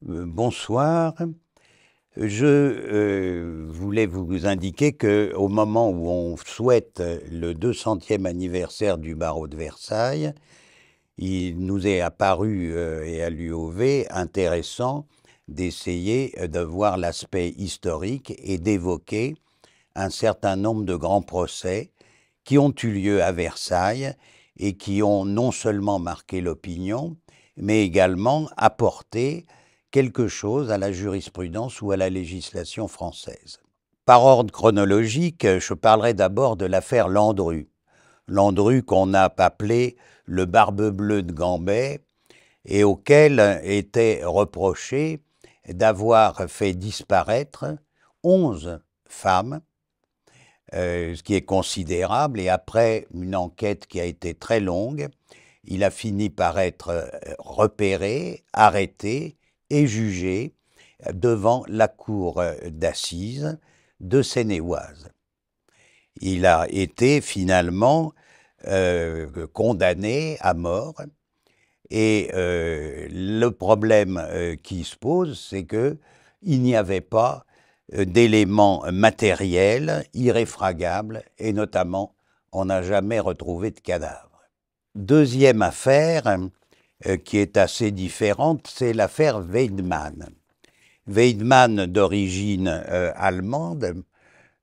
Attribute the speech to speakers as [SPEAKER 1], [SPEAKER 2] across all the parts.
[SPEAKER 1] Bonsoir. Je voulais vous indiquer qu'au moment où on souhaite le 200e anniversaire du barreau de Versailles, il nous est apparu et à l'UOV intéressant d'essayer de voir l'aspect historique et d'évoquer un certain nombre de grands procès qui ont eu lieu à Versailles et qui ont non seulement marqué l'opinion, mais également apporté quelque chose à la jurisprudence ou à la législation française. Par ordre chronologique, je parlerai d'abord de l'affaire Landru. Landru qu'on a appelé le Barbe Bleue de Gambet et auquel était reproché d'avoir fait disparaître 11 femmes, ce qui est considérable, et après une enquête qui a été très longue, il a fini par être repéré, arrêté et jugé devant la cour d'assises de Seine-et-Oise. Il a été finalement condamné à mort et le problème qui se pose, c'est qu'il n'y avait pas d'éléments matériels irréfragables et notamment on n'a jamais retrouvé de cadavre. Deuxième affaire qui est assez différente, c'est l'affaire Weidmann. Weidmann, d'origine allemande,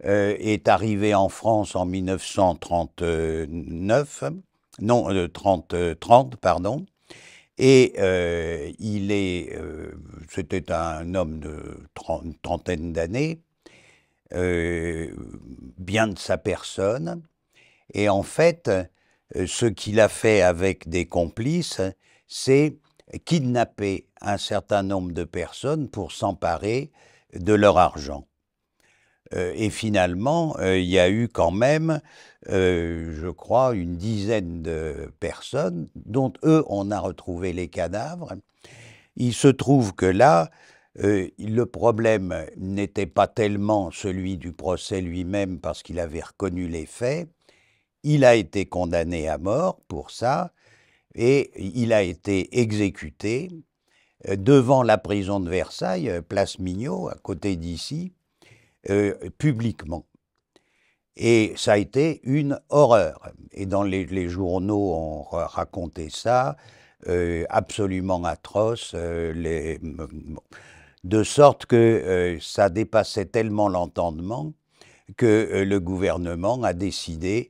[SPEAKER 1] est arrivé en France en 1939, non, 30, pardon, et c'était un homme de une trentaine d'années, bien de sa personne, et en fait, ce qu'il a fait avec des complices, c'est kidnapper un certain nombre de personnes pour s'emparer de leur argent. Et finalement, il y a eu quand même, je crois, une dizaine de personnes dont eux, on a retrouvé les cadavres. Il se trouve que là, le problème n'était pas tellement celui du procès lui-même parce qu'il avait reconnu les faits. Il a été condamné à mort pour ça et il a été exécuté devant la prison de Versailles, place Mignot, à côté d'ici, publiquement. Et ça a été une horreur. Et dans les journaux, on racontait ça, absolument atroce, de sorte que ça dépassait tellement l'entendement que le gouvernement a décidé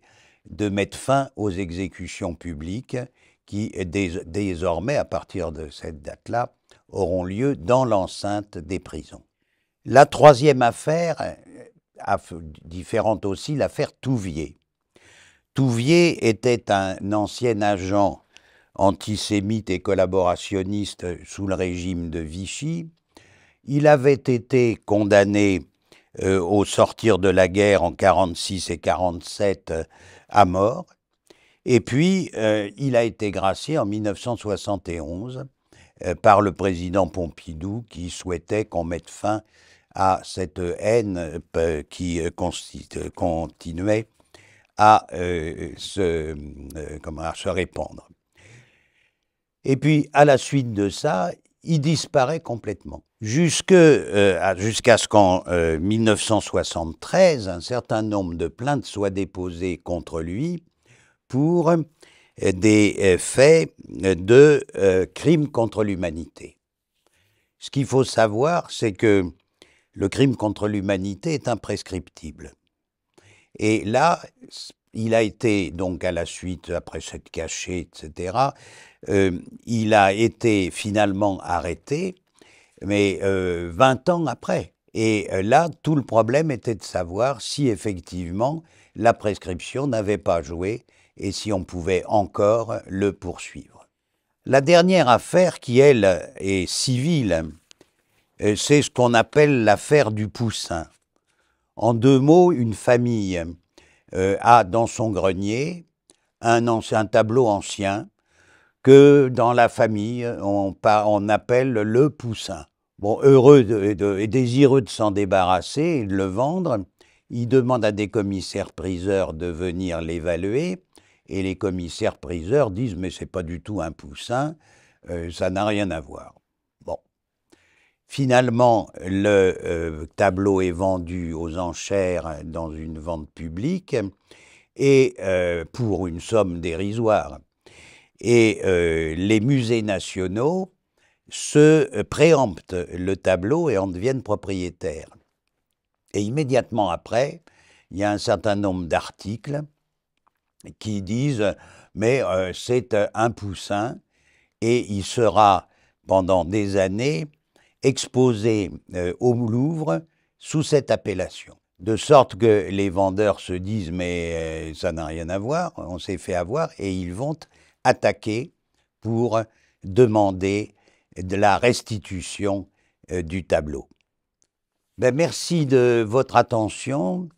[SPEAKER 1] de mettre fin aux exécutions publiques qui, désormais, à partir de cette date-là, auront lieu dans l'enceinte des prisons. La troisième affaire, différente aussi, l'affaire Touvier. Touvier était un ancien agent antisémite et collaborationniste sous le régime de Vichy. Il avait été condamné au sortir de la guerre en 1946 et 1947 à mort. Et puis, il a été gracié en 1971 par le président Pompidou qui souhaitait qu'on mette fin à cette haine qui continuait à se répandre. Et puis, à la suite de ça, il disparaît complètement. Jusqu'à ce qu'en 1973, un certain nombre de plaintes soient déposées contre lui pour des faits de crimes contre l'humanité. Ce qu'il faut savoir, c'est que le crime contre l'humanité est imprescriptible. Et là, il a été, donc à la suite, après s'être caché, etc., il a été finalement arrêté, mais 20 ans après. Et là, tout le problème était de savoir si effectivement la prescription n'avait pas joué et si on pouvait encore le poursuivre. La dernière affaire, qui elle est civile, c'est ce qu'on appelle l'affaire du Poussin. En 2 mots, une famille a dans son grenier un tableau ancien que dans la famille on appelle le Poussin. Bon, heureux et désireux de s'en débarrasser et de le vendre, il demande à des commissaires-priseurs de venir l'évaluer, et les commissaires-priseurs disent « mais c'est pas du tout un Poussin, ça n'a rien à voir ». Bon. Finalement, le tableau est vendu aux enchères dans une vente publique, et pour une somme dérisoire. Et les musées nationaux se préemptent le tableau et en deviennent propriétaires. Et immédiatement après, il y a un certain nombre d'articles qui disent « mais c'est un Poussin et il sera pendant des années exposé au Louvre sous cette appellation ». De sorte que les vendeurs se disent « mais ça n'a rien à voir, on s'est fait avoir » et ils vont attaquer pour demander de la restitution du tableau. Ben, merci de votre attention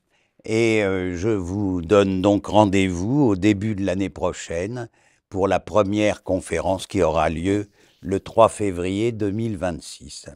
[SPEAKER 1] et je vous donne donc rendez-vous au début de l'année prochaine pour la première conférence qui aura lieu le 3 février 2026.